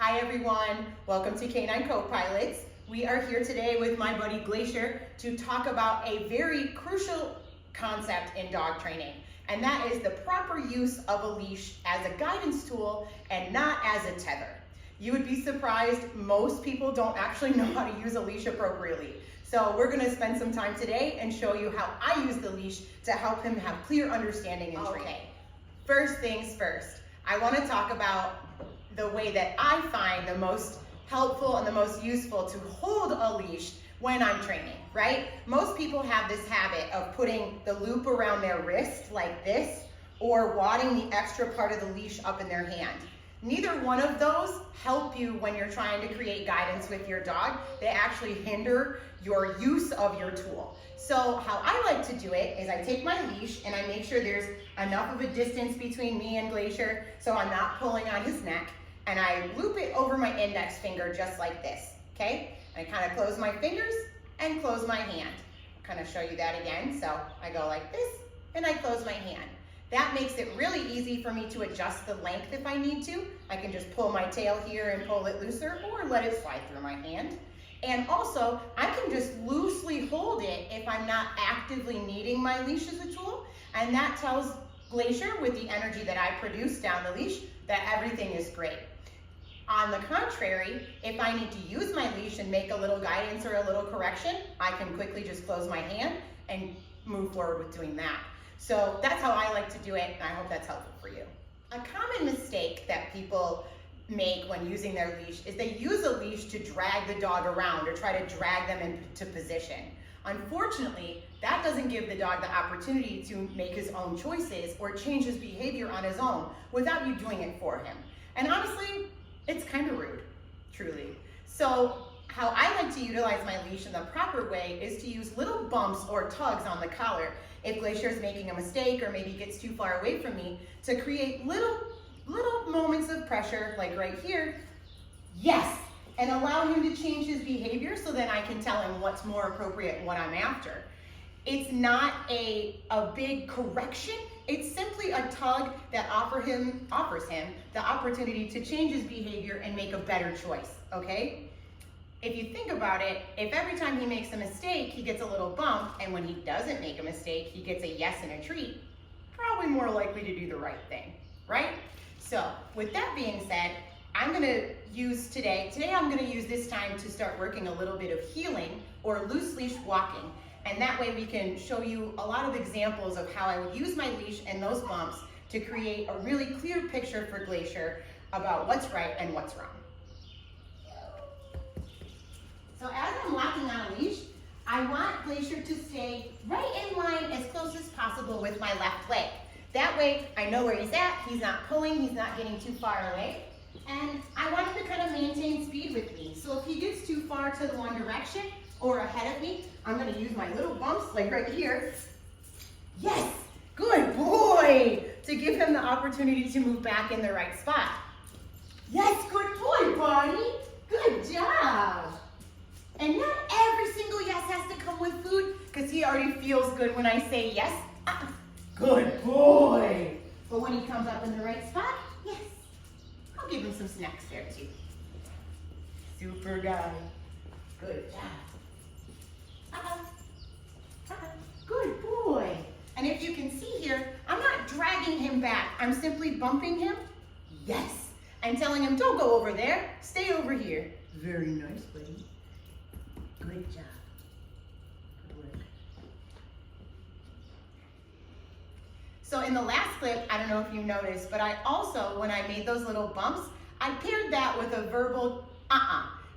Hi everyone, welcome to Canine Co-Pilots. We are here today with my buddy Glacier to talk about a very crucial concept in dog training, and that is the proper use of a leash as a guidance tool and not as a tether. You would be surprised, most people don't actually know how to use a leash appropriately. So we're gonna spend some time today and show you how I use the leash to help him have clear understanding in training. Okay. First things first, I wanna talk about the way that I find the most helpful and the most useful to hold a leash when I'm training, right? Most people have this habit of putting the loop around their wrist like this, or wadding the extra part of the leash up in their hand. Neither one of those help you when you're trying to create guidance with your dog. They actually hinder your use of your tool. So how I like to do it is I take my leash and I make sure there's enough of a distance between me and Glacier so I'm not pulling on his neck, and I loop it over my index finger just like this, okay? And I kind of close my fingers and close my hand. I'll kind of show you that again. So I go like this and I close my hand. That makes it really easy for me to adjust the length if I need to. I can just pull my tail here and pull it looser, or let it slide through my hand. And also, I can just loosely hold it if I'm not actively needing my leash as a tool. And that tells Glacier, with the energy that I produce down the leash, that everything is great. On the contrary, if I need to use my leash and make a little guidance or a little correction, I can quickly just close my hand and move forward with doing that. So that's how I like to do it, and I hope that's helpful for you. A common mistake that people make when using their leash is they use a leash to drag the dog around or try to drag them into position. Unfortunately, that doesn't give the dog the opportunity to make his own choices or change his behavior on his own without you doing it for him. And honestly, it's kind of rude, truly. So how I like to utilize my leash in the proper way is to use little bumps or tugs on the collar if Glacier is making a mistake or maybe gets too far away from me, to create little moments of pressure, like right here, yes, and allow him to change his behavior so that I can tell him what's more appropriate and what I'm after. It's not a big correction. It's simply a tug that offers him the opportunity to change his behavior and make a better choice, okay? If you think about it, if every time he makes a mistake, he gets a little bump, and when he doesn't make a mistake, he gets a yes and a treat, probably more likely to do the right thing, right? So with that being said, I'm gonna use today I'm gonna use this time to start working a little bit of heeling or loose leash walking. And that way we can show you a lot of examples of how I would use my leash and those bumps to create a really clear picture for Glacier about what's right and what's wrong. So as I'm walking on a leash, I want Glacier to stay right in line as close as possible with my left leg. That way I know where he's at, he's not pulling, he's not getting too far away. And I want him to kind of maintain speed with me. So if he gets too far to the one direction or ahead of me, I'm gonna use my little bumps like right here. Yes, good boy, to give him the opportunity to move back in the right spot. Yes, good boy, Bonnie, good job. And not every single yes has to come with food, because he already feels good when I say yes. Good boy. But when he comes up in the right spot, yes. I'll give him some snacks there too. Super guy. Good job. Good boy. And if you can see here, I'm not dragging him back. I'm simply bumping him. Yes. And telling him, don't go over there. Stay over here. Very nice, buddy. Good job. Good work. So in the last clip, I don't know if you noticed, but I also, when I made those little bumps, I paired that with a verbal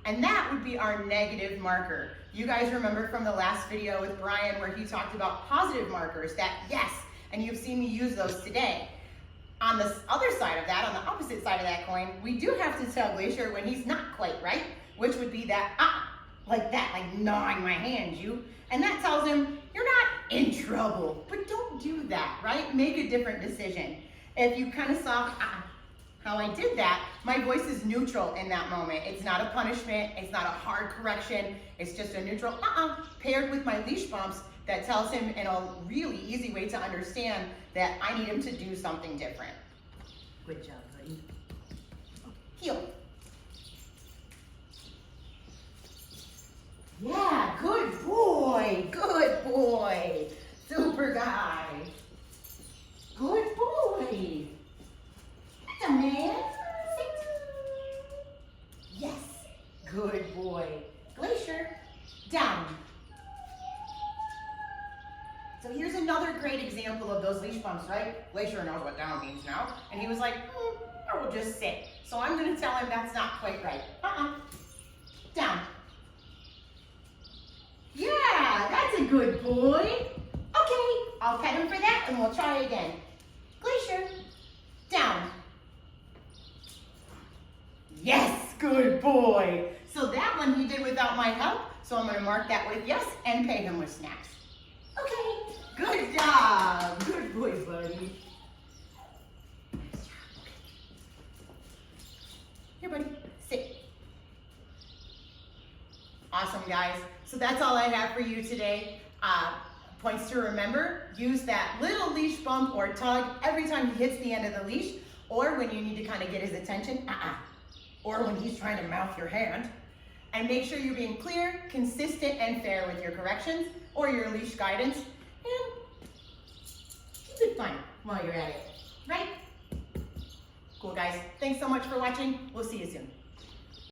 and that would be our negative marker. You guys remember from the last video with Brian where he talked about positive markers, that yes, and you've seen me use those today. On the other side of that, on the opposite side of that coin, we do have to tell Glacier when he's not quite right, which would be that like that, like gnawing my hand, you. And that tells him, you're not in trouble, but don't do that, right? Make a different decision. If you kind of saw how I did that, my voice is neutral in that moment. It's not a punishment, it's not a hard correction, it's just a neutral paired with my leash bumps that tells him in a really easy way to understand that I need him to do something different. Good job, buddy. Heel. good boy. Glacier, down. So here's another great example of those leash bumps, right? Glacier knows what down means now. And he was like, I will just sit. So I'm gonna tell him that's not quite right. Down. Yeah, that's a good boy. Okay, I'll pet him for that and we'll try again. Glacier, down. Yes, good boy. So that one he did without my help. So I'm gonna mark that with yes and pay him with snacks. Okay, good job. Good boy, buddy. Nice job. Here, buddy, sit. Awesome, guys. So that's all I have for you today. Points to remember, use that little leash bump or tug every time he hits the end of the leash, or when you need to kind of get his attention, or when he's trying to mouth your hand. And make sure you're being clear, consistent, and fair with your corrections or your leash guidance. And keep it fun while you're at it, right? Cool, guys. Thanks so much for watching. We'll see you soon.